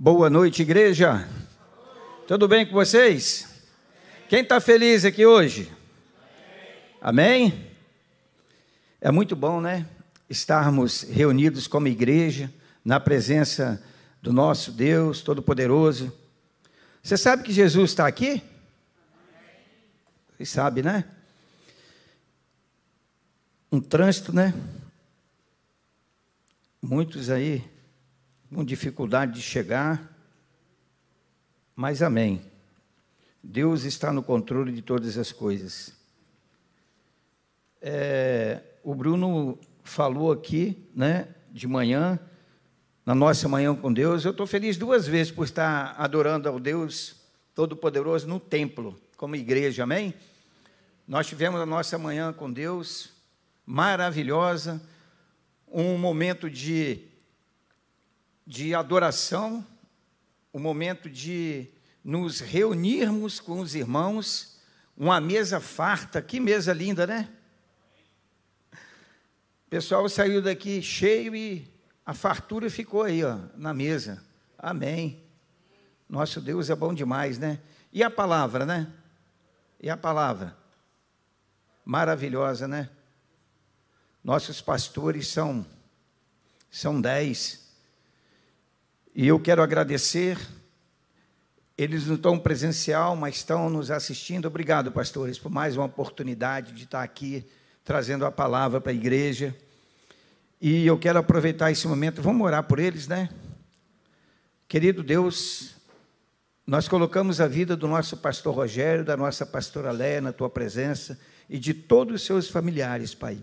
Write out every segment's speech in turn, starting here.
Boa noite, igreja. Tudo bem com vocês? Quem está feliz aqui hoje? Amém? É muito bom, né? Estarmos reunidos como igreja, na presença do nosso Deus Todo-Poderoso. Você sabe que Jesus está aqui? Você sabe, né? Um trânsito, né? Muitos aí com dificuldade de chegar, mas amém. Deus está no controle de todas as coisas. O Bruno falou aqui, né, de manhã, na nossa manhã com Deus. Eu estou feliz duas vezes por estar adorando ao Deus Todo-Poderoso no templo, como igreja, amém? Nós tivemos a nossa manhã com Deus, maravilhosa, um momento de adoração, um momento de nos reunirmos com os irmãos, uma mesa farta, que mesa linda, né? O pessoal saiu daqui cheio e a fartura ficou aí, ó, na mesa. Amém. Nosso Deus é bom demais, né? E a palavra, né? E a palavra? Maravilhosa, né? Nossos pastores são 10. E eu quero agradecer. Eles não estão presencial, mas estão nos assistindo. Obrigado, pastores, por mais uma oportunidade de estar aqui, trazendo a palavra para a igreja. E eu quero aproveitar esse momento. Vamos orar por eles, né? Querido Deus, nós colocamos a vida do nosso pastor Rogério, da nossa pastora Léa, na tua presença, e de todos os seus familiares, Pai.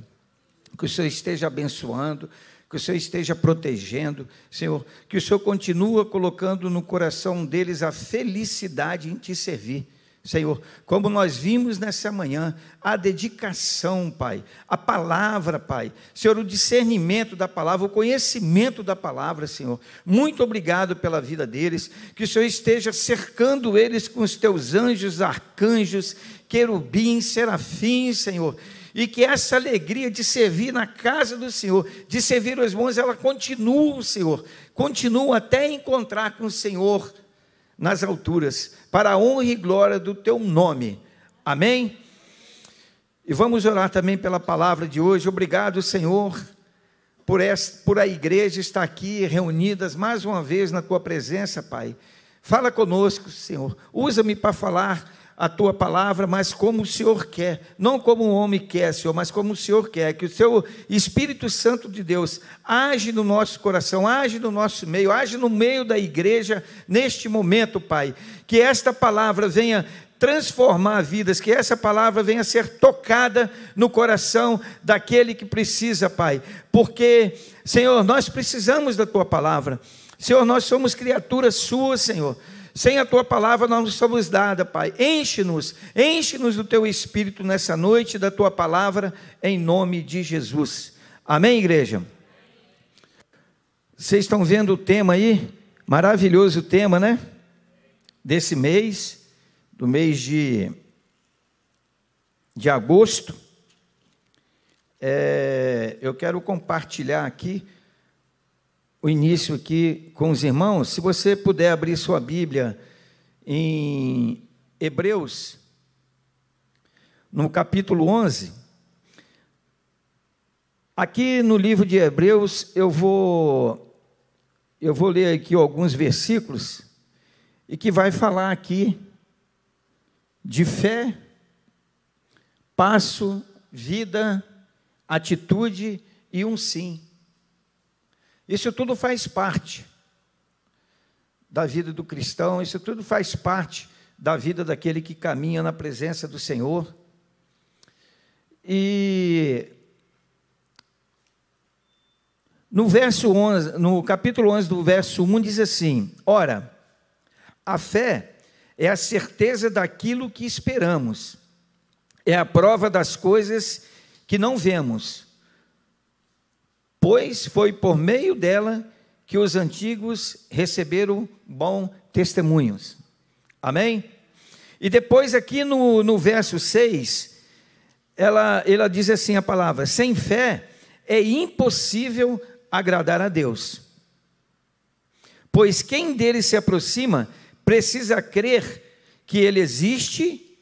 Que o Senhor esteja abençoando, que o Senhor esteja protegendo, Senhor, que o Senhor continua colocando no coração deles a felicidade em te servir, Senhor, como nós vimos nessa manhã, a dedicação, Pai, a palavra, Pai, Senhor, o discernimento da palavra, o conhecimento da palavra, Senhor, muito obrigado pela vida deles, que o Senhor esteja cercando eles com os teus anjos, arcanjos, querubins, serafins, Senhor, e que essa alegria de servir na casa do Senhor, de servir os irmãos, ela continua, Senhor, continua até encontrar com o Senhor nas alturas, para a honra e glória do teu nome, amém? E vamos orar também pela palavra de hoje. Obrigado, Senhor, por a igreja estar aqui reunidas mais uma vez na tua presença, Pai. Fala conosco, Senhor, usa-me para falar a tua palavra, mas como o Senhor quer, não como um homem quer, Senhor, mas como o Senhor quer, que o seu Espírito Santo de Deus age no nosso coração, age no nosso meio, age no meio da igreja, neste momento, Pai, que esta palavra venha transformar vidas, que essa palavra venha ser tocada no coração daquele que precisa, Pai, porque, Senhor, nós precisamos da tua palavra, Senhor, nós somos criaturas suas, Senhor. Sem a tua palavra nós não somos nada, Pai. Enche-nos do teu Espírito nessa noite, da tua palavra, em nome de Jesus. Amém, igreja? Vocês estão vendo o tema aí? Maravilhoso tema, né? Desse mês, do mês de agosto. Eu quero compartilhar aqui o início aqui com os irmãos. Se você puder abrir sua Bíblia em Hebreus, no capítulo 11, aqui no livro de Hebreus, eu vou ler aqui alguns versículos, e que vai falar aqui de fé, passo, vida, atitude e um sim. Isso tudo faz parte da vida do cristão, isso tudo faz parte da vida daquele que caminha na presença do Senhor. E no capítulo 11, do verso 1, diz assim: ora, a fé é a certeza daquilo que esperamos, é a prova das coisas que não vemos, pois foi por meio dela que os antigos receberam bom testemunhos. Amém? E depois aqui no verso 6, ela diz assim a palavra: sem fé é impossível agradar a Deus, Pois quem dele se aproxima precisa crer que ele existe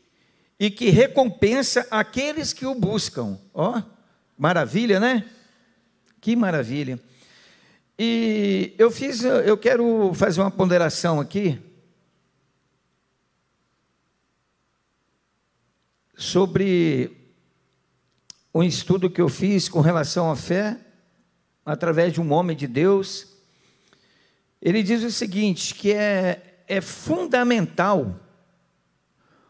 e que recompensa aqueles que o buscam. Ó, maravilha, né? Que maravilha. E eu quero fazer uma ponderação aqui sobre um estudo que eu fiz com relação à fé, através de um homem de Deus. Ele diz o seguinte, que é fundamental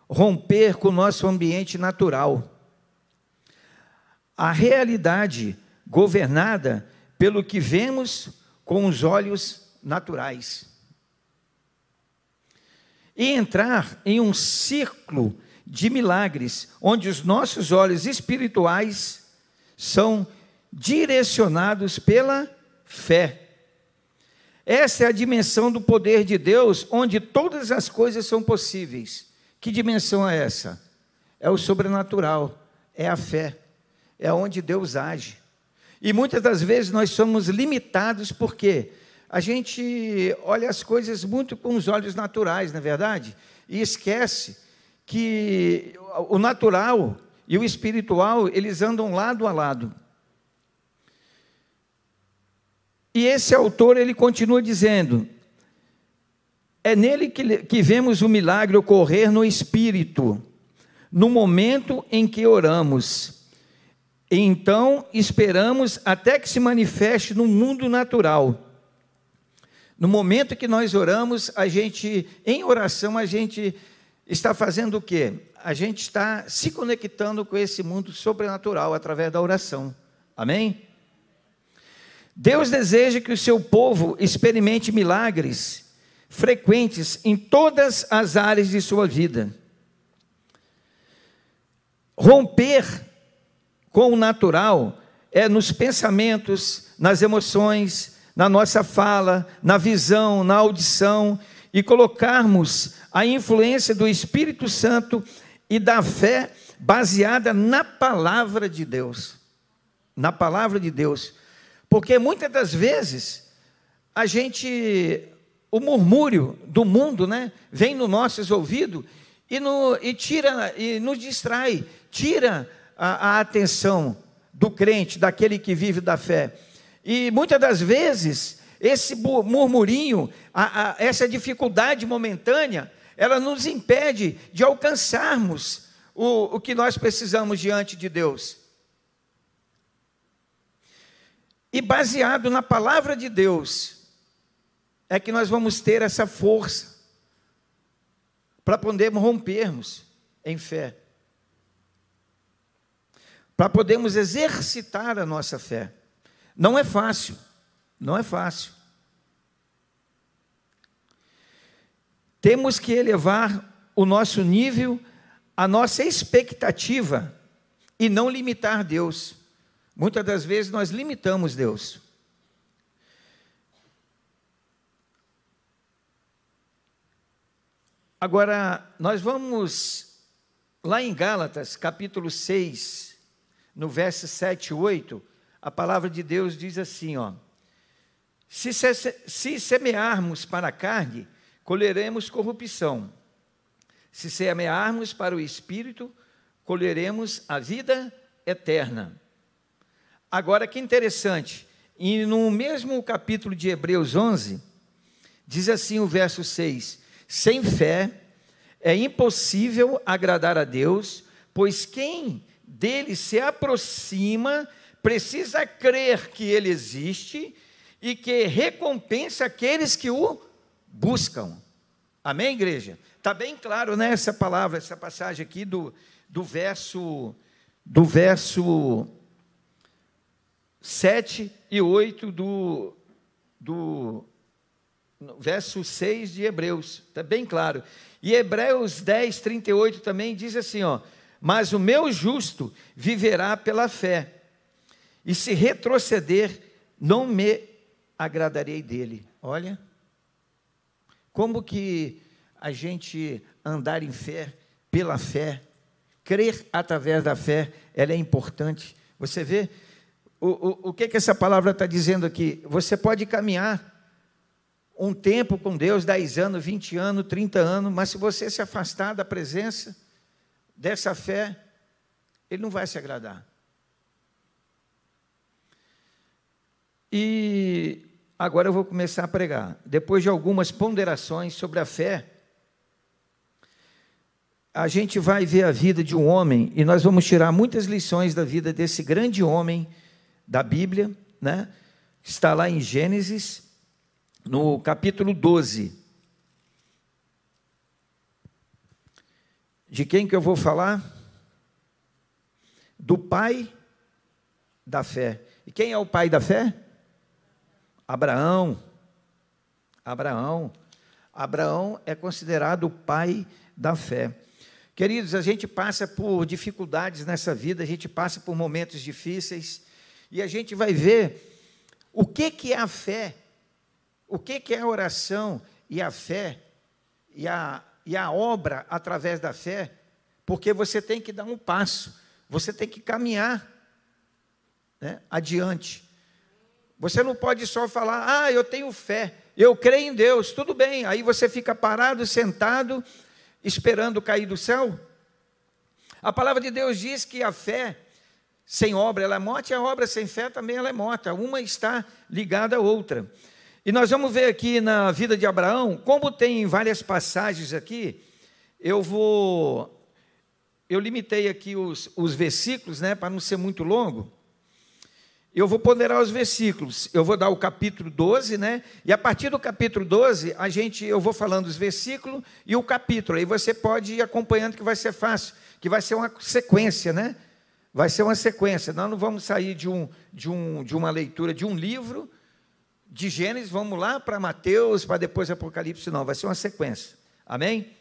romper com o nosso ambiente natural. A realidade governada pelo que vemos com os olhos naturais. E entrar em um ciclo de milagres, onde os nossos olhos espirituais são direcionados pela fé. Essa é a dimensão do poder de Deus, onde todas as coisas são possíveis. Que dimensão é essa? É o sobrenatural, é a fé, é onde Deus age. E muitas das vezes nós somos limitados porque a gente olha as coisas muito com os olhos naturais, não é verdade? E esquece que o natural e o espiritual, eles andam lado a lado. E esse autor, ele continua dizendo, é nele que vemos o milagre ocorrer no espírito, no momento em que oramos. E então esperamos até que se manifeste no mundo natural. No momento que nós oramos, em oração, a gente está fazendo o quê? A gente está se conectando com esse mundo sobrenatural através da oração. Amém? Deus deseja que o seu povo experimente milagres frequentes em todas as áreas de sua vida. Romper com o natural é nos pensamentos, nas emoções, na nossa fala, na visão, na audição, e colocarmos a influência do Espírito Santo e da fé baseada na palavra de Deus. Na palavra de Deus. Porque muitas das vezes o murmúrio do mundo, né, vem nos nossos ouvidos e nos distrai, tira a atenção do crente, daquele que vive da fé. E muitas das vezes esse murmurinho, essa dificuldade momentânea, ela nos impede de alcançarmos o que nós precisamos diante de Deus. E baseado na palavra de Deus, é que nós vamos ter essa força para podermos rompermos em fé, para podermos exercitar a nossa fé. Não é fácil, não é fácil. Temos que elevar o nosso nível, a nossa expectativa, e não limitar Deus. Muitas das vezes nós limitamos Deus. Agora, nós vamos lá em Gálatas, capítulo 6, no verso 7 e 8, a palavra de Deus diz assim, ó: se semearmos para a carne, colheremos corrupção. Se semearmos para o Espírito, colheremos a vida eterna. Agora, que interessante, e no mesmo capítulo de Hebreus 11, diz assim o verso 6, sem fé é impossível agradar a Deus, pois quem dele se aproxima precisa crer que ele existe e que recompensa aqueles que o buscam. Amém, igreja? Está bem claro, né, essa palavra, essa passagem aqui do verso 7 e 8 do verso 6 de Hebreus, está bem claro. E Hebreus 10, 38 também diz assim, ó: mas o meu justo viverá pela fé, e se retroceder, não me agradarei dele. Olha, como que a gente andar em fé, pela fé, crer através da fé, ela é importante. Você vê, o que essa palavra está dizendo aqui? Você pode caminhar um tempo com Deus, 10 anos, 20 anos, 30 anos, mas se você se afastar da presença dessa fé, Ele não vai se agradar. E agora eu vou começar a pregar. Depois de algumas ponderações sobre a fé, a gente vai ver a vida de um homem, e nós vamos tirar muitas lições da vida desse grande homem da Bíblia, né? Está lá em Gênesis, no capítulo 12. De quem que eu vou falar? Do pai da fé. E quem é o pai da fé? Abraão. Abraão é considerado o pai da fé. Queridos, a gente passa por dificuldades nessa vida, a gente passa por momentos difíceis, e a gente vai ver o que é a fé, o que é a oração e a fé, e a obra através da fé, porque você tem que dar um passo, você tem que caminhar, né, adiante. Você não pode só falar, eu tenho fé, eu creio em Deus, tudo bem, aí você fica parado, sentado, esperando cair do céu. A palavra de Deus diz que a fé sem obra ela é morta, e a obra sem fé também ela é morta, uma está ligada à outra. E nós vamos ver aqui na vida de Abraão, como tem várias passagens aqui, eu limitei aqui os versículos, né, para não ser muito longo. Eu vou ponderar os versículos, eu vou dar o capítulo 12, né? E a partir do capítulo 12, eu vou falando os versículos e o capítulo, aí você pode ir acompanhando que vai ser fácil, que vai ser uma sequência, né? Vai ser uma sequência, nós não vamos sair de uma leitura de um livro, de Gênesis, vamos lá para Mateus, para depois Apocalipse, não, vai ser uma sequência, amém?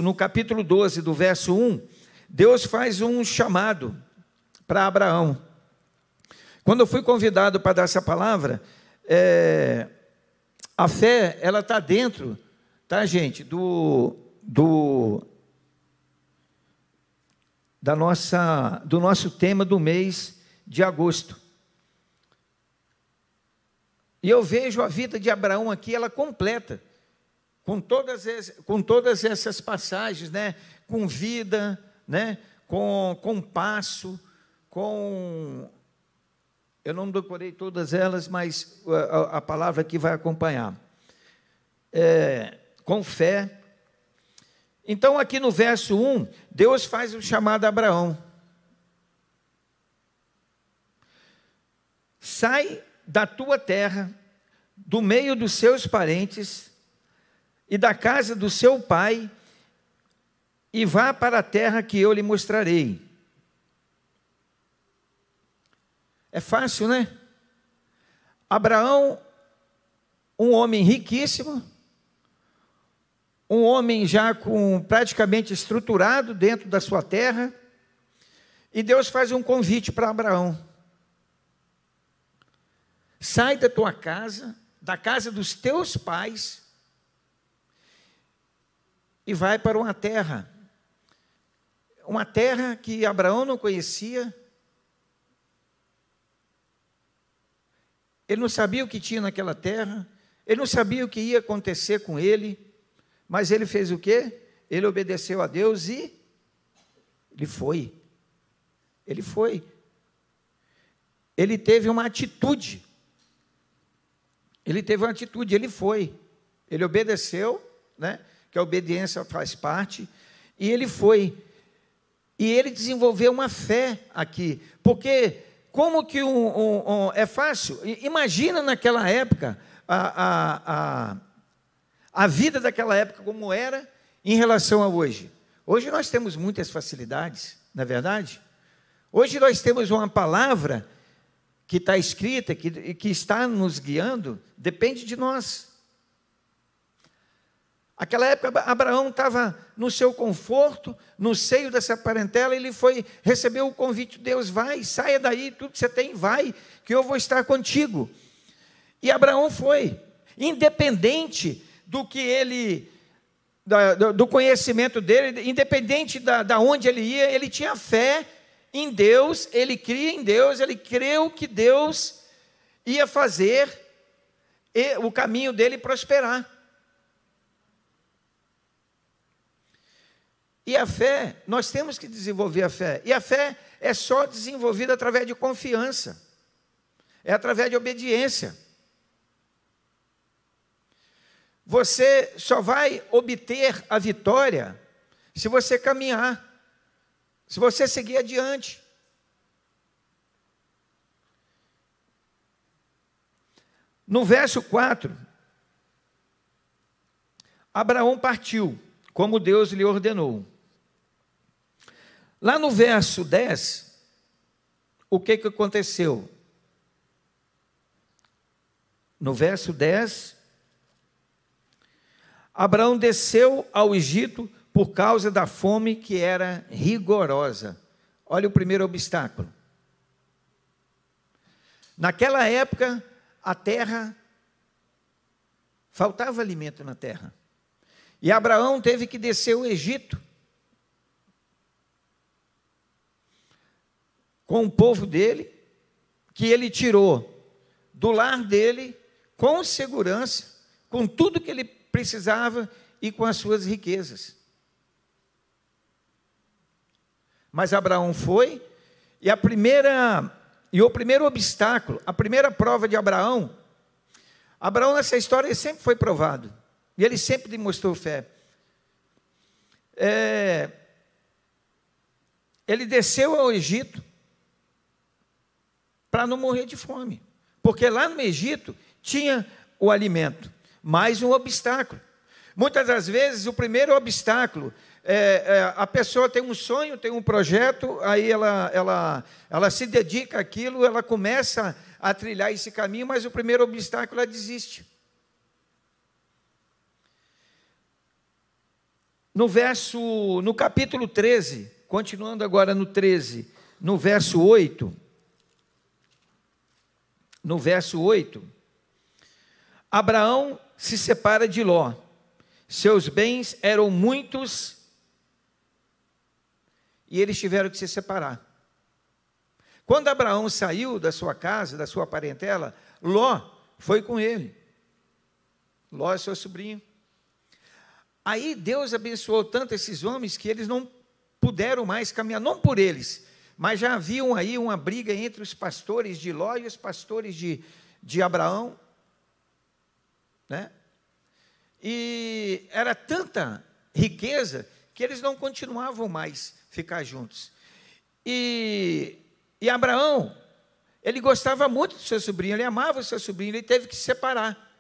No capítulo 12, do verso 1, Deus faz um chamado para Abraão. Quando eu fui convidado para dar essa palavra, a fé, ela está dentro, tá, gente, do nosso tema do mês de agosto. E eu vejo a vida de Abraão aqui, ela completa, com todas essas passagens, né? Com vida, né? Com passo, eu não decorei todas elas, mas a palavra aqui vai acompanhar. Com fé. Então, aqui no verso 1, Deus faz o chamado a Abraão. Sai da tua terra, do meio dos seus parentes, e da casa do seu pai, e vá para a terra que eu lhe mostrarei. É fácil, né? Abraão, um homem riquíssimo, um homem já praticamente estruturado dentro da sua terra, e Deus faz um convite para Abraão. Sai da tua casa, da casa dos teus pais, e vai para uma terra que Abraão não conhecia, ele não sabia o que tinha naquela terra, ele não sabia o que ia acontecer com ele, mas ele fez o quê? Ele obedeceu a Deus e ele foi. Ele teve uma atitude, ele foi, ele obedeceu, né? Que a obediência faz parte, e ele foi, e ele desenvolveu uma fé aqui, porque como que é fácil, imagina naquela época, a vida daquela época como era, em relação a hoje. Hoje nós temos muitas facilidades, não é verdade? Hoje nós temos uma palavra que está escrita, que está nos guiando, depende de nós. Aquela época, Abraão estava no seu conforto, no seio dessa parentela, ele recebeu o convite de Deus, vai, saia daí, tudo que você tem, vai, que eu vou estar contigo. E Abraão foi, independente do que do conhecimento dele, independente da onde ele ia, ele tinha fé em Deus, ele cria em Deus, ele creu que Deus ia fazer o caminho dele prosperar. E a fé, nós temos que desenvolver a fé. E a fé é só desenvolvida através de confiança. É através de obediência. Você só vai obter a vitória se você caminhar, se você seguir adiante. No verso 4, Abraão partiu, como Deus lhe ordenou. Lá no verso 10, o que aconteceu? No verso 10, Abraão desceu ao Egito por causa da fome que era rigorosa. Olha o primeiro obstáculo. Naquela época, a terra, faltava alimento na terra. E Abraão teve que descer ao Egito com o povo dele, que ele tirou do lar dele, com segurança, com tudo que ele precisava e com as suas riquezas. Mas Abraão foi, e o primeiro obstáculo, a primeira prova de Abraão nessa história ele sempre foi provado, e ele sempre demonstrou fé. Ele desceu ao Egito para não morrer de fome, porque lá no Egito tinha o alimento, mais um obstáculo. Muitas das vezes o primeiro obstáculo a pessoa tem um sonho, tem um projeto, aí ela se dedica àquilo, ela começa a trilhar esse caminho, mas o primeiro obstáculo ela desiste. No capítulo 13, continuando agora no 13, no verso 8, Abraão se separa de Ló. Seus bens eram muitos e eles tiveram que se separar. Quando Abraão saiu da sua casa, da sua parentela, Ló foi com ele. Ló é seu sobrinho. Aí Deus abençoou tanto esses homens que eles não puderam mais caminhar, não por eles, mas já haviam aí uma briga entre os pastores de Ló e os pastores de Abraão, né? E era tanta riqueza que eles não continuavam mais ficar juntos. E Abraão, ele gostava muito do seu sobrinho, ele amava o seu sobrinho, ele teve que se separar.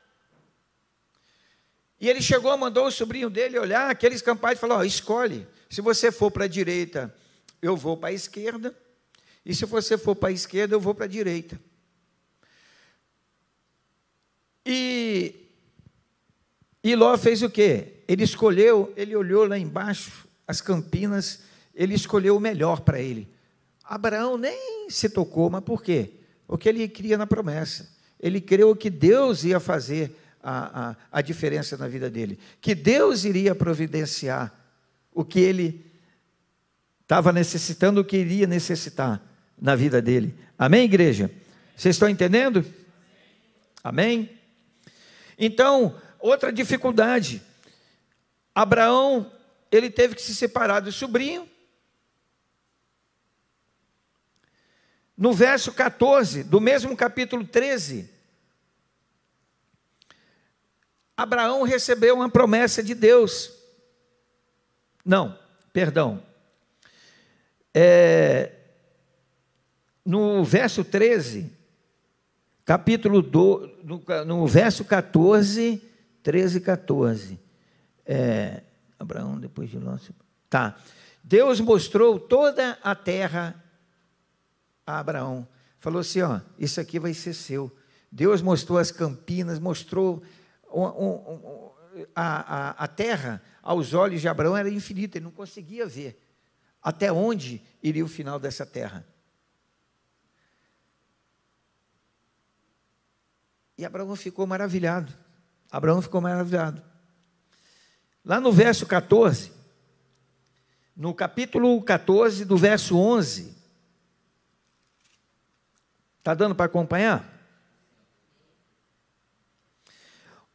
E ele chegou, mandou o sobrinho dele olhar aqueles campais e falou: escolhe, se você for para a direita, eu vou para a esquerda, e se você for para a esquerda, eu vou para a direita. E Ló fez o quê? Ele olhou lá embaixo, as campinas, ele escolheu o melhor para ele. Abraão nem se tocou, mas por quê? Porque ele cria na promessa. Ele creu que Deus ia fazer a diferença na vida dele, que Deus iria providenciar o que ele estava necessitando, o que iria necessitar na vida dele. Amém, igreja? Vocês estão entendendo? Amém? Então, outra dificuldade, Abraão, ele teve que se separar do sobrinho. No verso 14, do mesmo capítulo 13, Abraão recebeu uma promessa de Deus. Não, perdão. No verso 13, capítulo 2, no verso 14, 13 e 14. Abraão, depois de Ló. Tá. Deus mostrou toda a terra a Abraão. Falou assim: isso aqui vai ser seu. Deus mostrou as campinas, mostrou a terra aos olhos de Abraão era infinita, ele não conseguia ver até onde iria o final dessa terra. E Abraão ficou maravilhado. Lá no verso 14, no capítulo 14, do verso 11, Está dando para acompanhar?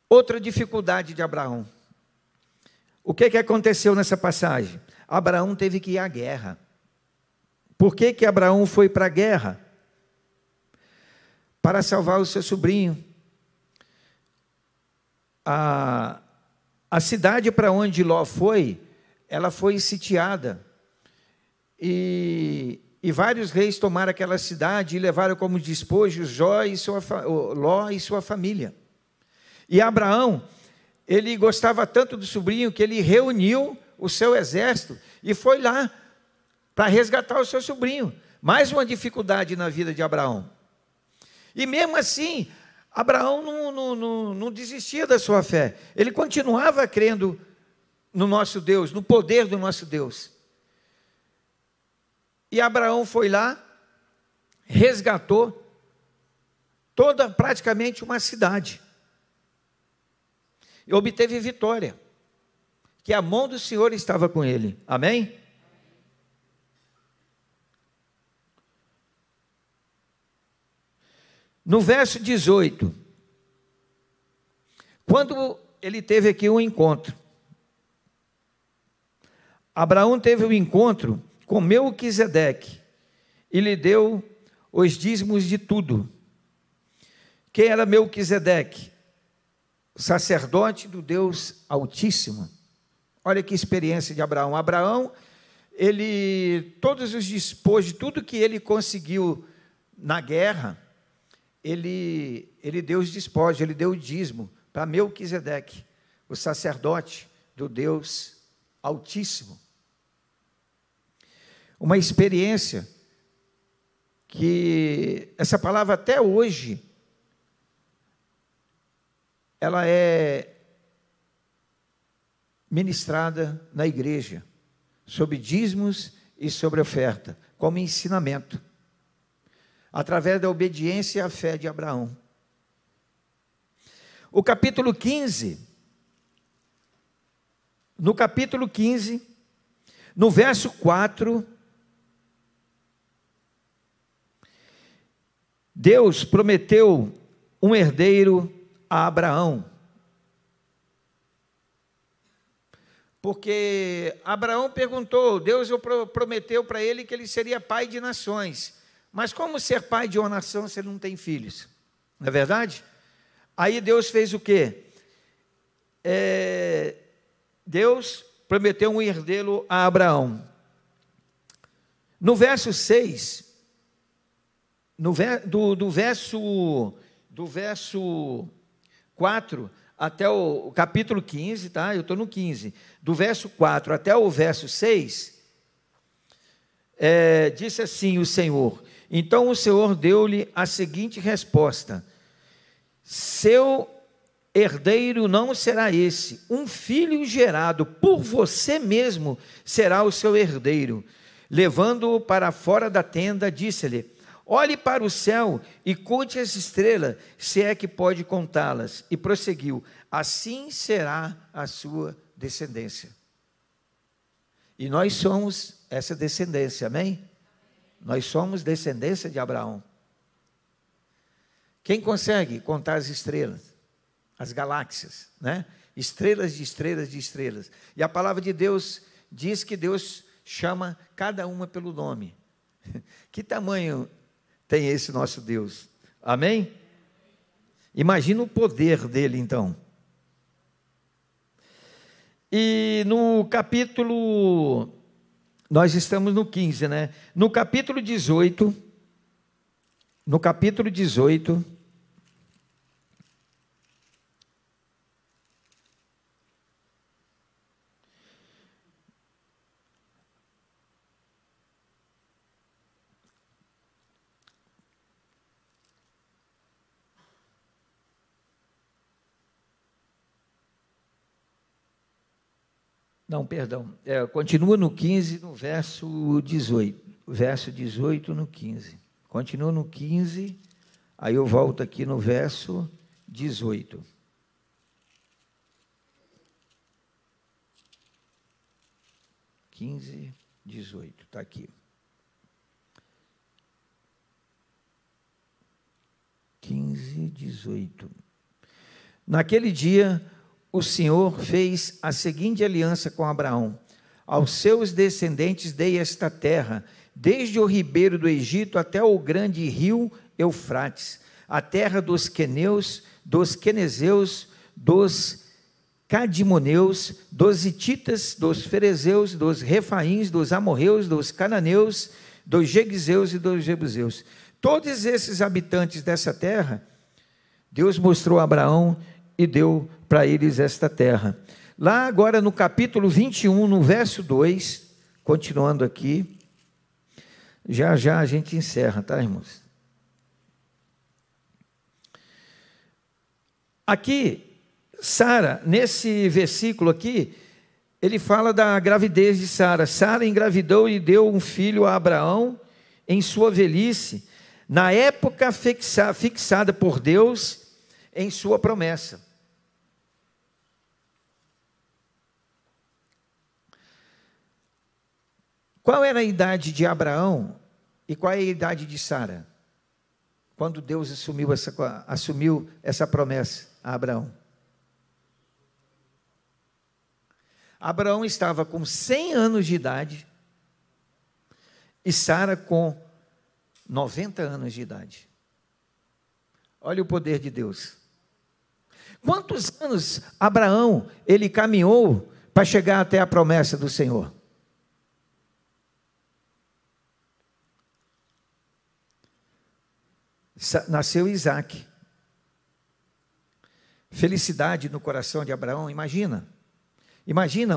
Outra dificuldade de Abraão. O que aconteceu nessa passagem? Abraão teve que ir à guerra. Por que Abraão foi para a guerra? Para salvar o seu sobrinho. A cidade para onde Ló foi, ela foi sitiada. E vários reis tomaram aquela cidade e levaram como despojo Ló e sua família. E Abraão, ele gostava tanto do sobrinho que ele reuniu o seu exército e foi lá para resgatar o seu sobrinho. Mais uma dificuldade na vida de Abraão. E mesmo assim, Abraão não desistia da sua fé. Ele continuava crendo no nosso Deus, no poder do nosso Deus. E Abraão foi lá, resgatou praticamente uma cidade. E obteve vitória, que a mão do Senhor estava com ele. Amém? No verso 18, quando ele teve aqui um encontro, Abraão teve um encontro com Melquisedeque e lhe deu os dízimos de tudo. Quem era Melquisedeque? Sacerdote do Deus Altíssimo. Olha que experiência de Abraão. Abraão, todos os despojos, tudo que ele conseguiu na guerra, ele deu os despojos, ele deu o dízimo para Melquisedeque, o sacerdote do Deus Altíssimo. Uma experiência que essa palavra até hoje ela é ministrada na igreja, sobre dízimos e sobre oferta, como ensinamento, através da obediência à fé de Abraão. O capítulo 15, no capítulo 15, no verso 4, Deus prometeu um herdeiro a Abraão, porque Abraão perguntou, Deus prometeu para ele que ele seria pai de nações, mas como ser pai de uma nação se ele não tem filhos? Não é verdade? Aí Deus fez o quê? Deus prometeu um herdeiro a Abraão. No verso 6, do verso 4 até o capítulo 15, tá? Eu estou no 15. Do verso 4 até o verso 6, disse assim o Senhor. Então o Senhor deu-lhe a seguinte resposta: seu herdeiro não será esse, um filho gerado por você mesmo será o seu herdeiro. Levando-o para fora da tenda, disse-lhe: olhe para o céu e conte as estrelas, se é que pode contá-las. E prosseguiu: assim será a sua descendência. E nós somos essa descendência, amém? Nós somos descendência de Abraão. Quem consegue contar as estrelas? As galáxias, né? Estrelas de estrelas de estrelas. E a palavra de Deus diz que Deus chama cada uma pelo nome. Que tamanho tem esse nosso Deus? Amém? Imagina o poder dele, então. E no capítulo, nós estamos no 15, né? No capítulo 18, não, perdão, continua no 15, no verso 18. Verso 18 no 15. Continua no 15, aí eu volto aqui no verso 18. (15, 18), está aqui. 15, 18. Naquele dia, o Senhor fez a seguinte aliança com Abraão: aos seus descendentes dei esta terra, desde o ribeiro do Egito até o grande rio Eufrates, a terra dos queneus, dos quenezeus, dos cadimoneus, dos hititas, dos ferezeus, dos refaíns, dos amorreus, dos cananeus, dos jeguezeus e dos jebuseus. Todos esses habitantes dessa terra, Deus mostrou a Abraão e deu para eles esta terra. Lá agora no capítulo 21, no verso 2, continuando aqui, já a gente encerra, tá, irmãos? Aqui, Sara, nesse versículo aqui, ele fala da gravidez de Sara. Sara engravidou e deu um filho a Abraão em sua velhice, na época fixada por Deus em sua promessa. Qual era a idade de Abraão e qual é a idade de Sara? Quando Deus assumiu essa promessa a Abraão. Abraão estava com 100 anos de idade e Sara com 90 anos de idade. Olha o poder de Deus. Quantos anos Abraão ele caminhou para chegar até a promessa do Senhor? Nasceu Isaac. Felicidade no coração de Abraão, imagina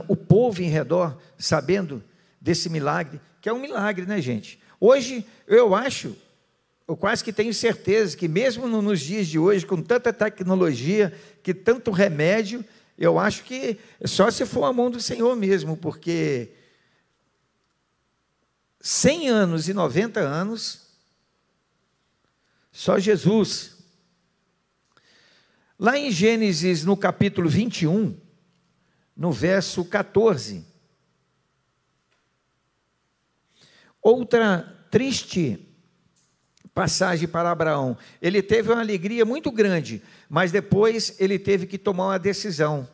o povo em redor sabendo desse milagre, que é um milagre, né, gente? Hoje, eu quase que tenho certeza que mesmo nos dias de hoje, com tanta tecnologia, que tanto remédio, eu acho que só se for a mão do Senhor mesmo, porque 100 anos e 90 anos, só Jesus. Lá em Gênesis, no capítulo 21, no verso 14, outra triste passagem para Abraão. Ele teve uma alegria muito grande, mas depois ele teve que tomar uma decisão.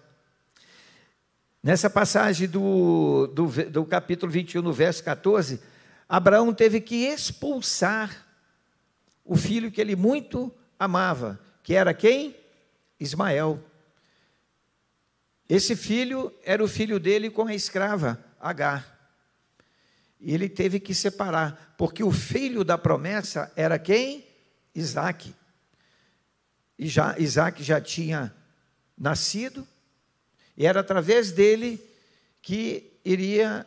Nessa passagem do capítulo 21, no verso 14, Abraão teve que expulsar o filho que ele muito amava, que era quem? Ismael. Esse filho era o filho dele com a escrava Agar. E ele teve que separar, porque o filho da promessa era quem? Isaac. E Isaac já tinha nascido, e era através dele que iria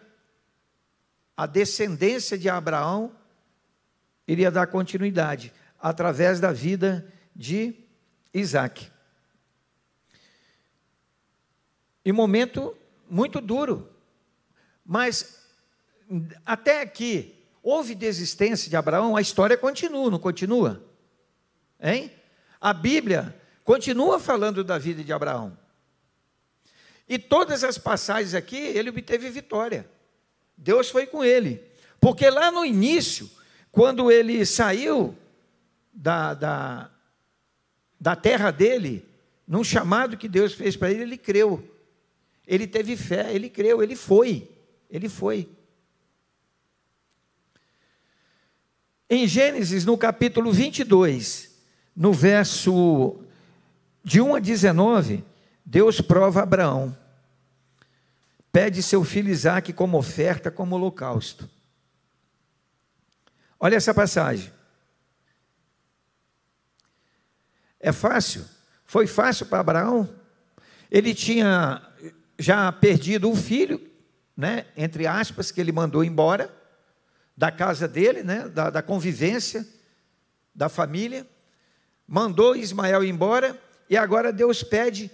a descendência de Abraão iria dar continuidade, através da vida de Isaac. E momento muito duro, mas até aqui houve desistência de Abraão, a história continua, não continua? Hein? A Bíblia continua falando da vida de Abraão. E todas as passagens aqui, ele obteve vitória. Deus foi com ele. Porque lá no início, quando ele saiu da terra dele, num chamado que Deus fez para ele creu. Ele teve fé, ele creu, ele foi. Em Gênesis, no capítulo 22, no verso de 1 a 19, Deus prova Abraão. Pede seu filho Isaque como oferta, como holocausto. Olha essa passagem. É fácil? Foi fácil para Abraão? Ele tinha já perdido um filho, né, entre aspas, que ele mandou embora da casa dele, né, da convivência, da família. Mandou Ismael embora e agora Deus pede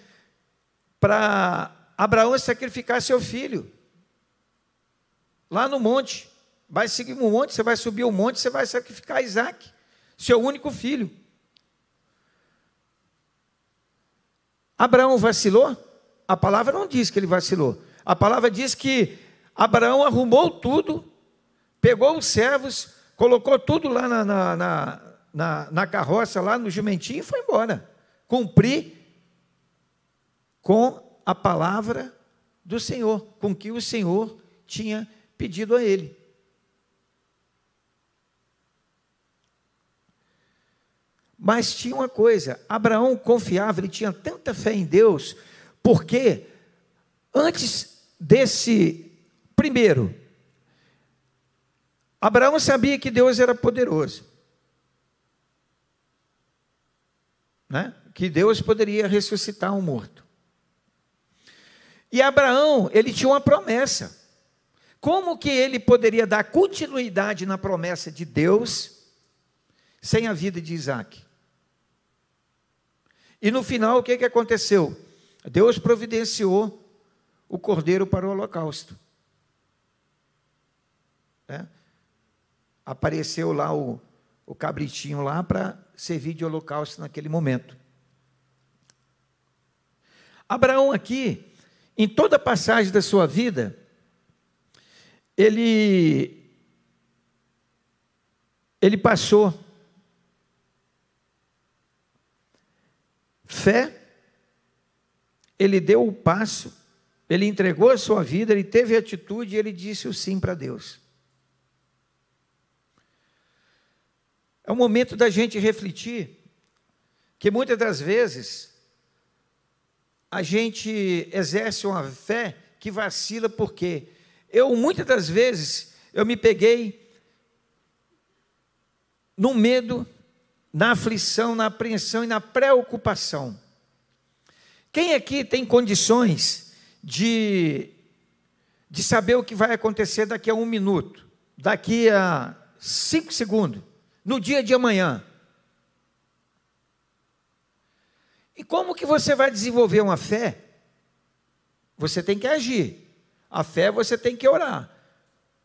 para Abraão sacrificar seu filho. Lá no monte. Vai seguir um monte, você vai subir o monte, você vai sacrificar Isaque, seu único filho. Abraão vacilou? A palavra não diz que ele vacilou. A palavra diz que Abraão arrumou tudo, pegou os servos, colocou tudo lá na carroça, lá no jumentinho, e foi embora. Cumprir com a palavra do Senhor, com que o Senhor tinha pedido a ele. Mas tinha uma coisa, Abraão confiava, ele tinha tanta fé em Deus, porque antes desse, primeiro, Abraão sabia que Deus era poderoso, né? Que Deus poderia ressuscitar um morto. E Abraão, ele tinha uma promessa. Como que ele poderia dar continuidade na promessa de Deus sem a vida de Isaac? E no final, o que aconteceu? Deus providenciou o cordeiro para o holocausto. Apareceu lá o cabritinho lá para servir de holocausto naquele momento. Abraão aqui, em toda a passagem da sua vida, ele passou fé, ele deu o passo, ele entregou a sua vida, ele teve atitude e ele disse o sim para Deus. É o momento da gente refletir que muitas das vezes a gente exerce uma fé que vacila, porque muitas das vezes eu me peguei no medo, na aflição, na apreensão e na preocupação. Quem aqui tem condições de saber o que vai acontecer daqui a 1 minuto, daqui a 5 segundos, no dia de amanhã? E como que você vai desenvolver uma fé? Você tem que agir. A fé você tem que orar.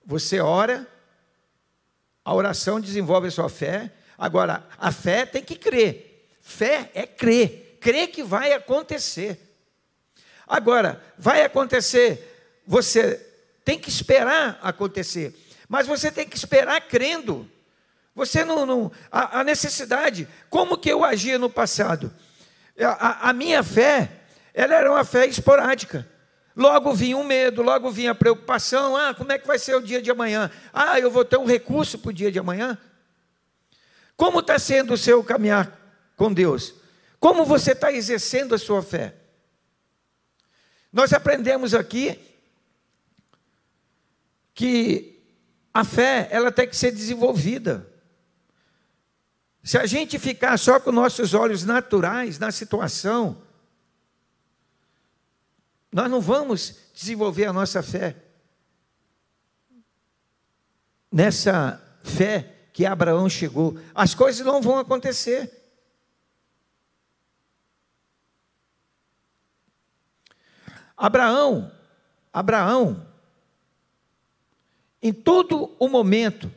Você ora, a oração desenvolve a sua fé. Agora, a fé tem que crer. Fé é crer. Crer que vai acontecer. Agora, vai acontecer, você tem que esperar acontecer. Mas você tem que esperar crendo. Você a necessidade, como que eu agia no passado? A minha fé, ela era uma fé esporádica. Logo vinha o medo, logo vinha a preocupação. Como é que vai ser o dia de amanhã? Eu vou ter um recurso para o dia de amanhã? Como está sendo o seu caminhar com Deus? Como você está exercendo a sua fé? Nós aprendemos aqui que a fé, ela tem que ser desenvolvida. Se a gente ficar só com nossos olhos naturais na situação, nós não vamos desenvolver a nossa fé. Nessa fé que Abraão chegou, as coisas não vão acontecer. Abraão, em todo o momento,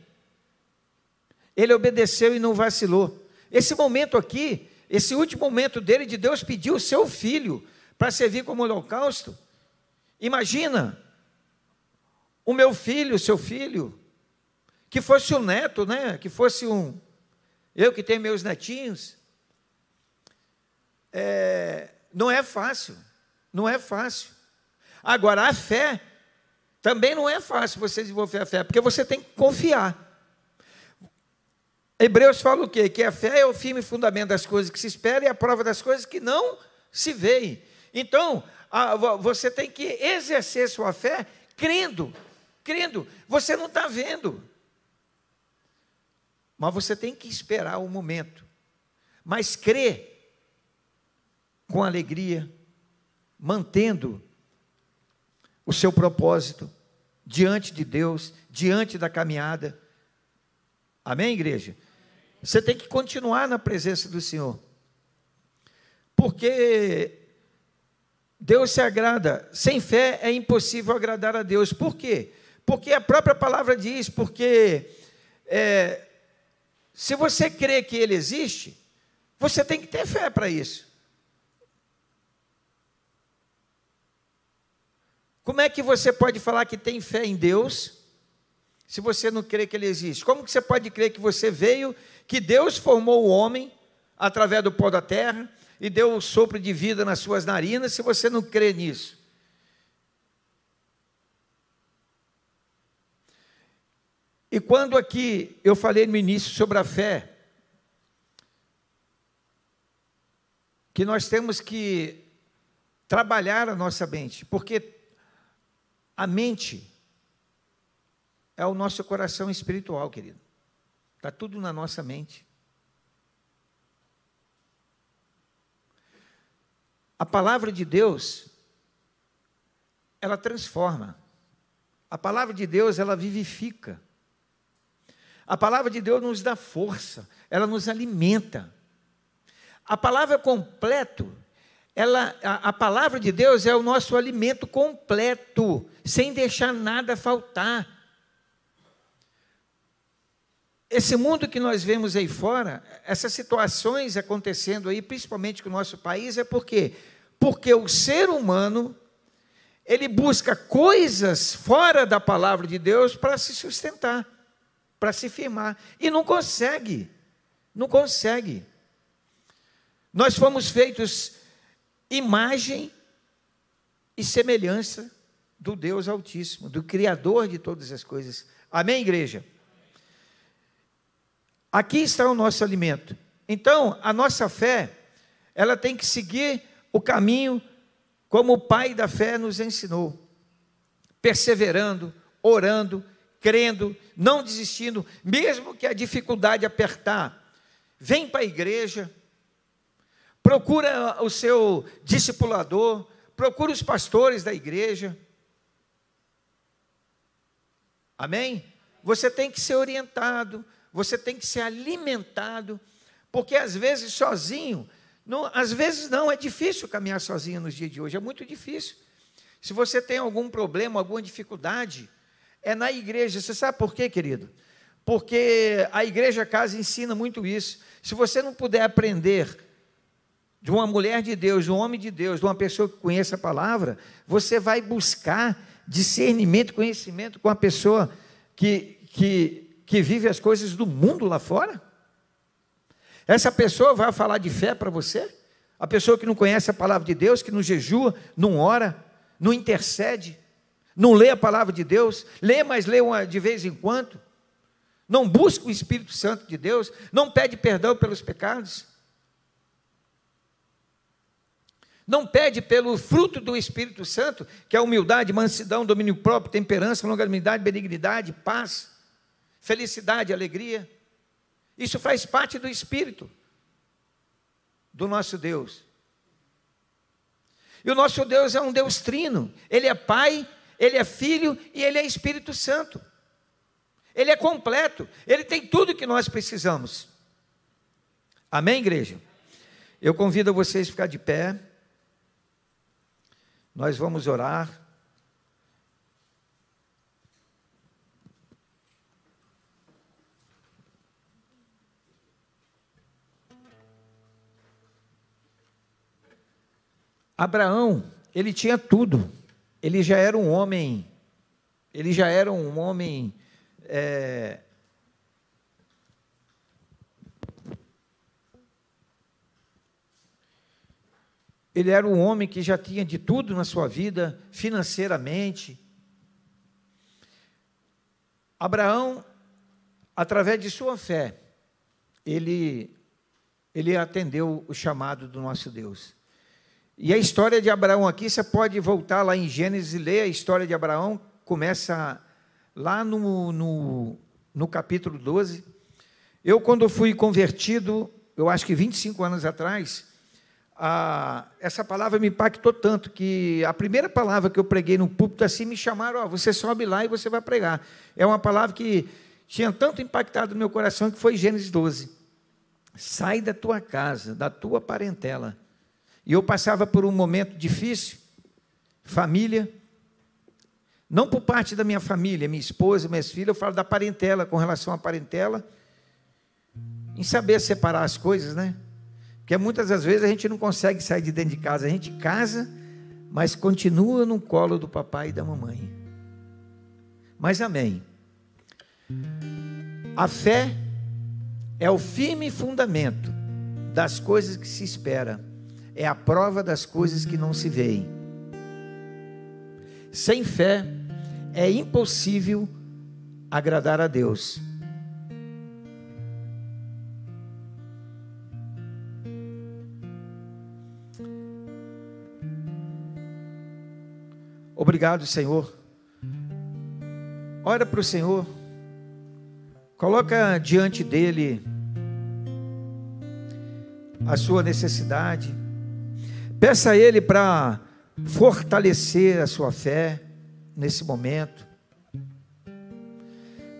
ele obedeceu e não vacilou. Esse momento aqui, esse último momento dele, de Deus pedir o seu filho para servir como holocausto. Imagina, o meu filho, o seu filho, que fosse um neto, né? Que fosse eu que tenho meus netinhos. Não é fácil, não é fácil. Agora, a fé, também não é fácil você desenvolver a fé, porque você tem que confiar. Hebreus fala o quê? Que a fé é o firme fundamento das coisas que se esperam e a prova das coisas que não se veem. Então, você tem que exercer sua fé crendo. Você não está vendo, mas você tem que esperar o momento. Mas crer com alegria, mantendo o seu propósito diante de Deus, diante da caminhada. Amém, igreja? Você tem que continuar na presença do Senhor, porque Deus se agrada. Sem fé é impossível agradar a Deus. Por quê? Porque a própria palavra diz, se você crê que Ele existe, você tem que ter fé para isso. Como é que você pode falar que tem fé em Deus se você não crê que ele existe? Como que você pode crer que você veio, que Deus formou o homem através do pó da terra e deu o sopro de vida nas suas narinas, se você não crê nisso? E quando aqui eu falei no início sobre a fé, que nós temos que trabalhar a nossa mente, porque a mente é o nosso coração espiritual, querido. Está tudo na nossa mente. A palavra de Deus, ela transforma. A palavra de Deus, ela vivifica. A palavra de Deus nos dá força, ela nos alimenta. A palavra completo, a palavra de Deus é o nosso alimento completo, sem deixar nada faltar. Esse mundo que nós vemos aí fora, essas situações acontecendo aí, principalmente com o nosso país, é por quê? Porque o ser humano, ele busca coisas fora da palavra de Deus para se sustentar, para se firmar, e não consegue, não consegue. Nós fomos feitos imagem e semelhança do Deus Altíssimo, do Criador de todas as coisas. Amém, igreja? Aqui está o nosso alimento. Então, a nossa fé, ela tem que seguir o caminho como o pai da fé nos ensinou, perseverando, orando, crendo, não desistindo, mesmo que a dificuldade apertar. Vem para a igreja, procura o seu discipulador, procura os pastores da igreja. Amém? Você tem que ser orientado, você tem que ser alimentado, porque às vezes sozinho, às vezes não, é difícil caminhar sozinho nos dias de hoje, é muito difícil. Se você tem algum problema, alguma dificuldade, é na igreja. Você sabe por quê, querido? Porque a igreja casa ensina muito isso. Se você não puder aprender de uma mulher de Deus, de um homem de Deus, de uma pessoa que conheça a palavra, você vai buscar discernimento, conhecimento com a pessoa que vive as coisas do mundo lá fora. Essa pessoa vai falar de fé para você? A pessoa que não conhece a palavra de Deus, que não jejua, não ora, não intercede, não lê a palavra de Deus, lê, mas lê de vez em quando, não busca o Espírito Santo de Deus, não pede perdão pelos pecados, não pede pelo fruto do Espírito Santo, que é a humildade, mansidão, domínio próprio, temperança, longanimidade, benignidade, paz, felicidade, alegria. Isso faz parte do Espírito do nosso Deus. E o nosso Deus é um Deus trino. Ele é Pai, Ele é Filho e Ele é Espírito Santo. Ele é completo. Ele tem tudo que nós precisamos. Amém, igreja? Eu convido vocês a ficar de pé. Nós vamos orar. Abraão, ele tinha tudo. Ele já era um homem. Ele era um homem que já tinha de tudo na sua vida, financeiramente. Abraão, através de sua fé, ele atendeu o chamado do nosso Deus. E a história de Abraão aqui, você pode voltar lá em Gênesis e ler a história de Abraão, começa lá no capítulo 12. Eu, quando fui convertido, eu acho que 25 anos atrás, essa palavra me impactou tanto, que a primeira palavra que eu preguei no púlpito assim, me chamaram, você sobe lá e você vai pregar. É uma palavra que tinha tanto impactado no meu coração, que foi Gênesis 12. Sai da tua casa, da tua parentela. E eu passava por um momento difícil, família, não por parte da minha família, minha esposa, minhas filhas, eu falo da parentela, com relação à parentela, em saber separar as coisas, né? Porque muitas das vezes a gente não consegue sair de dentro de casa, a gente casa, mas continua no colo do papai e da mamãe. Mas amém. A fé é o firme fundamento das coisas que se espera, é a prova das coisas que não se veem. Sem fé é impossível agradar a Deus. Obrigado, Senhor. Ora para o Senhor. Coloca diante dele a sua necessidade. Peça a ele para fortalecer a sua fé nesse momento.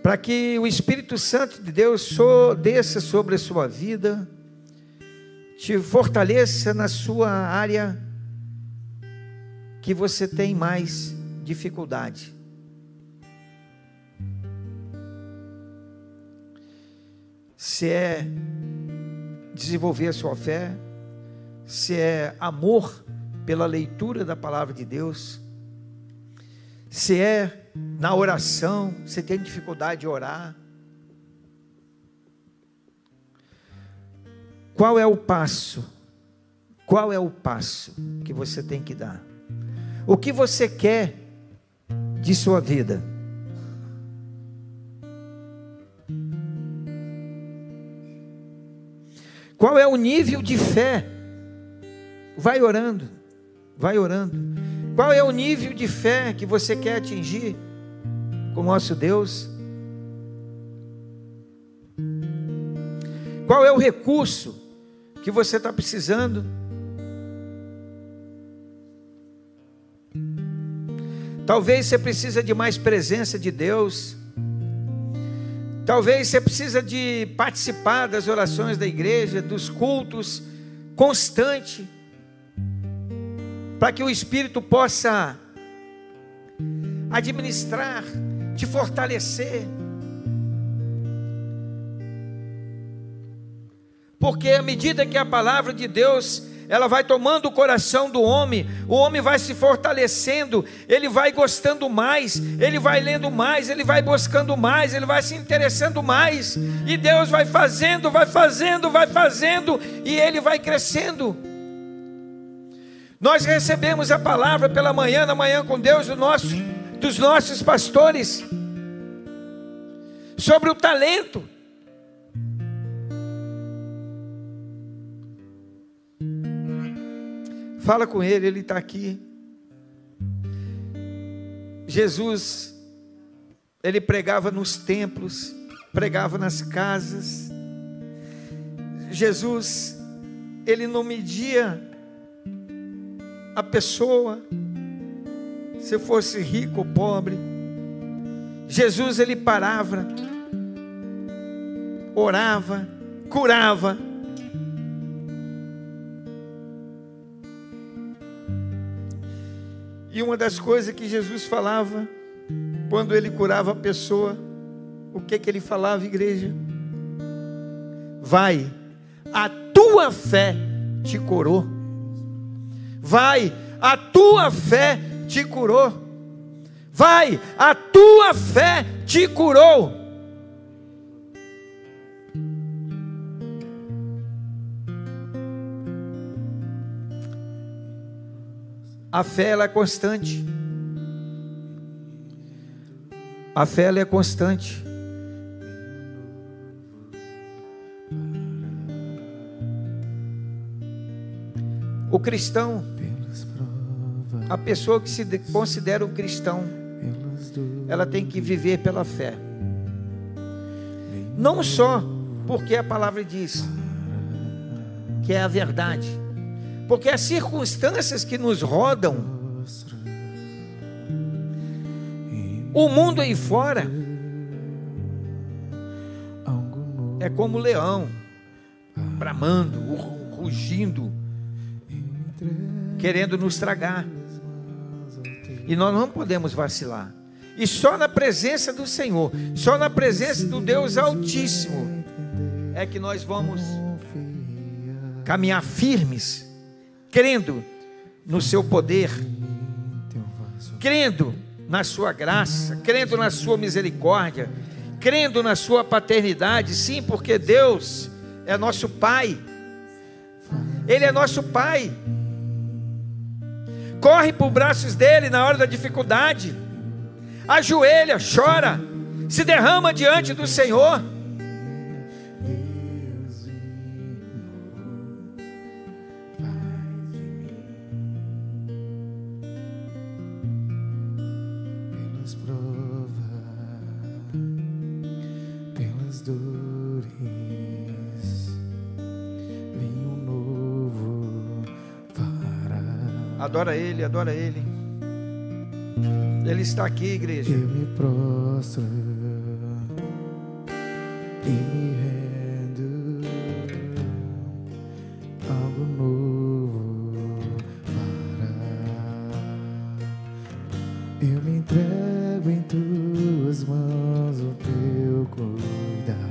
Para que o Espírito Santo de Deus desça sobre a sua vida, te fortaleça na sua área que você tem mais dificuldade. Se é desenvolver a sua fé, se é amor pela leitura da palavra de Deus, se é na oração, você tem dificuldade de orar. Qual é o passo? Qual é o passo que você tem que dar? O que você quer de sua vida? Qual é o nível de fé? Vai orando, vai orando. Qual é o nível de fé que você quer atingir com o nosso Deus? Qual é o recurso que você está precisando? Talvez você precisa de mais presença de Deus. Talvez você precisa de participar das orações da igreja, dos cultos, constante, para que o Espírito possa administrar, te fortalecer. Porque à medida que a palavra de Deus ela vai tomando o coração do homem, o homem vai se fortalecendo, ele vai gostando mais, ele vai lendo mais, ele vai buscando mais, ele vai se interessando mais, e Deus vai fazendo, e ele vai crescendo. Nós recebemos a palavra pela manhã, na manhã com Deus, dos nossos pastores, sobre o talento. Fala com ele está aqui. Jesus, ele pregava nos templos, pregava nas casas. Jesus, ele não media a pessoa, se fosse rico ou pobre. Jesus, ele parava, orava, curava. E uma das coisas que Jesus falava, quando ele curava a pessoa, o que ele falava, igreja? Vai, a tua fé te curou. Vai, a tua fé te curou. Vai, a tua fé te curou. A fé ela é constante. A fé ela é constante. O cristão, a pessoa que se considera um cristão, ela tem que viver pela fé. Não só porque a palavra diz que é a verdade, porque as circunstâncias que nos rodam, o mundo aí fora é como o leão, bramando, rugindo, querendo nos tragar. E nós não podemos vacilar. E só na presença do Senhor, só na presença do Deus Altíssimo, é que nós vamos caminhar firmes, crendo no seu poder, crendo na sua graça, crendo na sua misericórdia, crendo na sua paternidade, sim, porque Deus é nosso Pai. Ele é nosso Pai. Corre por braços dele na hora da dificuldade, ajoelha, chora, se derrama diante do Senhor. Pelas provas, pelas dores, vem um novo fará. Adora Ele, adora Ele. Ele está aqui, igreja. Eu me prostro e me rendo, algo novo fará. Eu me entrego em tuas mãos, o teu cuidar.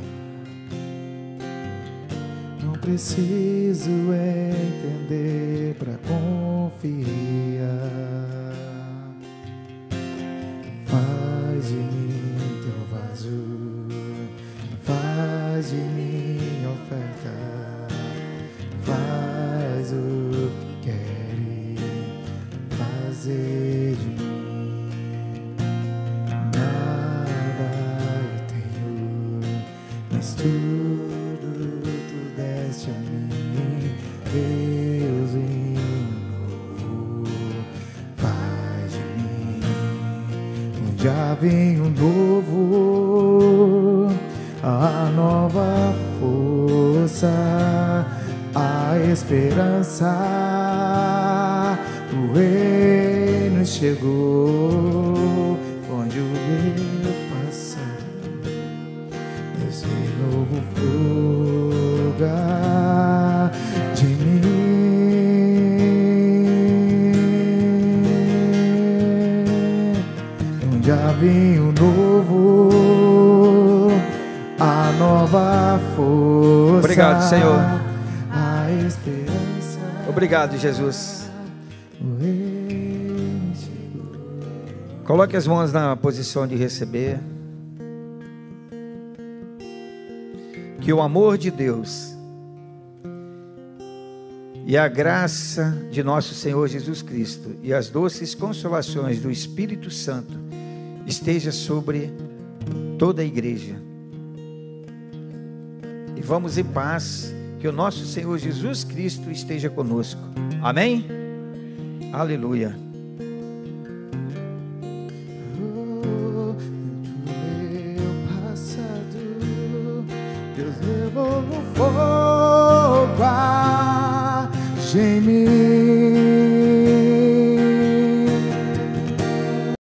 Não preciso entender para confiar. Faz de mim teu vaso, faz de mim oferta, faz o que queres fazer de mim. Nada eu tenho, mas tudo tu deste a mim, Deus novo, faz de mim. Já vem um novo, a nova força, a esperança, o reino chegou, onde o meu passado, esse novo fuga de mim. Já vem o novo, a nova força. Obrigado, Senhor. A esperança. Obrigado, Jesus. O reino chegou. Coloque as mãos na posição de receber. Que o amor de Deus e a graça de nosso Senhor Jesus Cristo e as doces consolações do Espírito Santo esteja sobre toda a igreja. E vamos em paz, que o nosso Senhor Jesus Cristo esteja conosco. Amém? Aleluia. Meu passado, Deus levou no fogo, geme